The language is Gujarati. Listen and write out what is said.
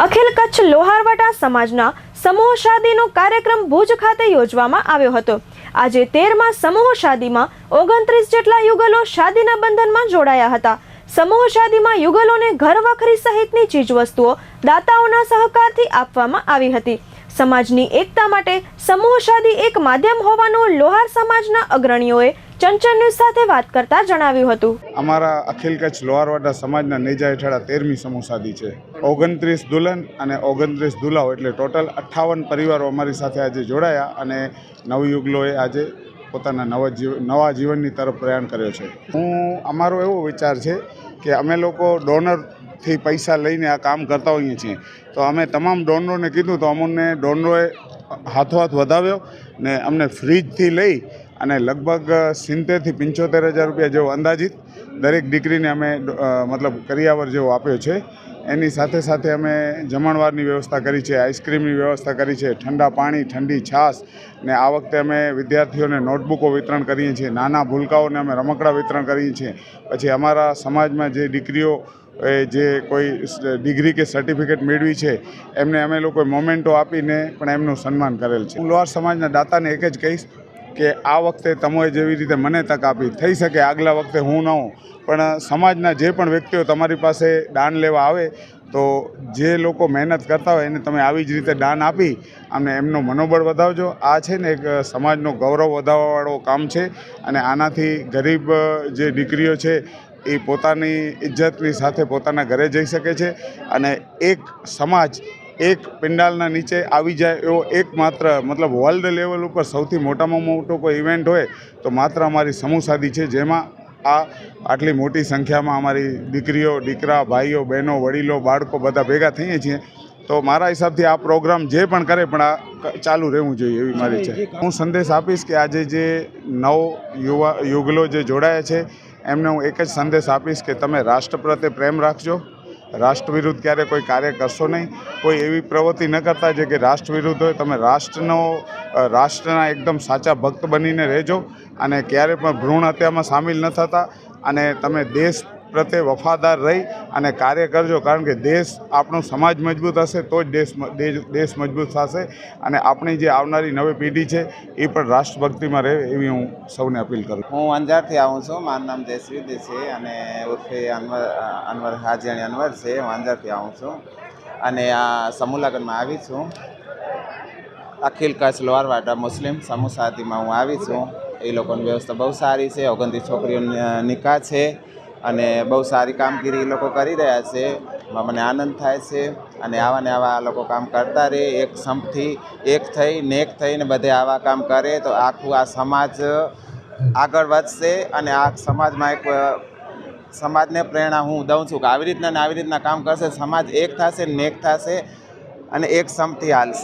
અખિલ કચ્છ લોહારવાટા સમાજના સમૂહ શાદીનો કાર્યક્રમ ભુજ ખાતે યોજવામાં આવ્યો હતો। આજે 13મા સમૂહ શાદીમાં 29 જેટલા યુગલો શાદીના બંધનમાં જોડાયા હતા। સમૂહ શાદીમાં યુગલોને ઘર વખરી સહિતની ચીજવસ્તુઓ દાતાઓના સહકારથી આપવામાં આવી હતી। સમાજની એકતા માટે સમૂહ શાદી એક માધ્યમ હોવાનું લોહાર સમાજના અગ્રણીઓએ ચંચળ ન્યૂઝ સાથે વાત કરતા જણાવ્યું હતું। અમારા અખિલ કચ્છ લોહારવાટા સમાજના નેજા હેઠળ 13મી સમૂહ શાદી છે। 29 દુલ્હન અને 29 દુલ્હાઓ એટલે ટોટલ 58 પરિવારો અમારી સાથે આજે જોડાયા અને નવયુગલોએ આજે પોતાના નવા જીવનની તરફ પ્રયાણ કર્યો છે। અમારો એવો વિચાર છે કે અમે લોકો ડોનરથી પૈસા લઈને આ કામ કરતા હોઈએ છીએ, તો અમે તમામ ડોનરોને કીધું તો અમને ડોનરોએ હાથોહાથ વધાવ્યો ને અમને ફ્રીજથી લઈ અને લગભગ 70,000 થી 75,000 રૂપિયા જેવો અંદાજિત દરેક દીકરીને અમે મતલબ કરિયાવર જેવો આપ્યો છે। એની સાથે સાથે અમે જમણવારની વ્યવસ્થા કરી છે, આઈસ્ક્રીમની વ્યવસ્થા કરી છે, ઠંડા પાણી, ઠંડી છાશ ને આ વખતે અમે વિદ્યાર્થીઓને નોટબુકો વિતરણ કરીએ છીએ, નાના ભૂલકાઓને અમે રમકડા વિતરણ કરીએ છીએ। પછી અમારા સમાજમાં જે દીકરીઓ જે કોઈ ડિગ્રી કે સર્ટિફિકેટ મેળવી છે એમને અમે લોકોએ મોમેન્ટો આપીને પણ એમનું સન્માન કરેલ છે। હું લોહાર સમાજના દાતાને એક જ કહીશ કે આ વખતે તમે જેવી રીતે મને તક આપી, થઈ શકે આગલા વખતે હું ન હોઉં, પણ સમાજના જે પણ વ્યક્તિઓ તમારી પાસે દાન લેવા આવે તો જે લોકો મહેનત કરતા હોય એને તમે આવી જ રીતે દાન આપી અને એમનો મનોબળ વધાવજો। આ છે ને એક સમાજનો ગૌરવ વધારવાવાળો કામ છે અને આનાથી ગરીબ જે દીકરીઓ છે એ પોતાની ઇજ્જતની સાથે પોતાના ઘરે જઈ શકે છે અને એક સમાજ એક પિંડાલના નીચે આવી જાય એવો એકમાત્ર મતલબ વર્લ્ડ લેવલ ઉપર સૌથી મોટામાં મોટો કોઈ ઇવેન્ટ હોય તો માત્ર અમારી સમૂહ શાદી છે, જેમાં આટલી મોટી સંખ્યામાં અમારી દીકરીઓ, દીકરા, ભાઈઓ, બહેનો, વડીલો, બાળકો બધા ભેગા થઈએ છીએ। તો મારા હિસાબથી આ પ્રોગ્રામ જે પણ કરે પણ આ ચાલુ રહેવું જોઈએ એવી મારી છે। હું સંદેશ આપીશ કે આજે જે યુગલો જે જોડાયા છે એમને હું એક જ સંદેશ આપીશ કે તમે રાષ્ટ્ર પ્રત્યે પ્રેમ રાખજો, રાષ્ટ્ર વિરુદ્ધ ક્યારે કોઈ કાર્ય કરશો નહીં, કોઈ એવી પ્રવૃત્તિ ન કરતા જે કે રાષ્ટ્ર વિરુદ્ધ હોય। તમે રાષ્ટ્રના એકદમ સાચા ભક્ત બનીને રહેજો અને ક્યારે પણ ભ્રૂણ હત્યામાં સામેલ ન થતા અને તમે દેશ પ્રત્યે વફાદાર રહી અને કાર્ય કરજો, કારણ કે દેશ આપણો સમાજ મજબૂત હશે તો જ દેશ મજબૂત થશે અને આપણી જે આવનારી નવી પેઢી છે એ પણ રાષ્ટ્રભક્તિમાં રહે એવી હું સૌને અપીલ કરું। હું અંજારથી આવું છું, મારું નામ જયશ્રી છે અને ઉર્ફે અનવર હાજીયાણી અનવર છે। હું અંજારથી આવું છું અને આ સમૂહ લગ્નમાં આવી છું। અખિલ કચ્છ લોહારવાટા મુસ્લિમ સમૂહ શાદીમાં હું આવી છું। એ લોકોની વ્યવસ્થા બહુ સારી છે, 29 છોકરીઓની નિકાહ છે અને બહુ સારી કામગીરી એ લોકો કરી રહ્યા છે। મને આનંદ થાય છે અને આવા ને આવા આ લોકો કામ કરતા રહે, એક સંપથી એક થઈને બધે આવા કામ કરે તો આખું આ સમાજ આગળ વધશે અને આ સમાજને પ્રેરણા હું દઉં છું કે આવી રીતના કામ કરશે, સમાજ એક થશે, નેક થશે અને એક સંપથી હાલશે।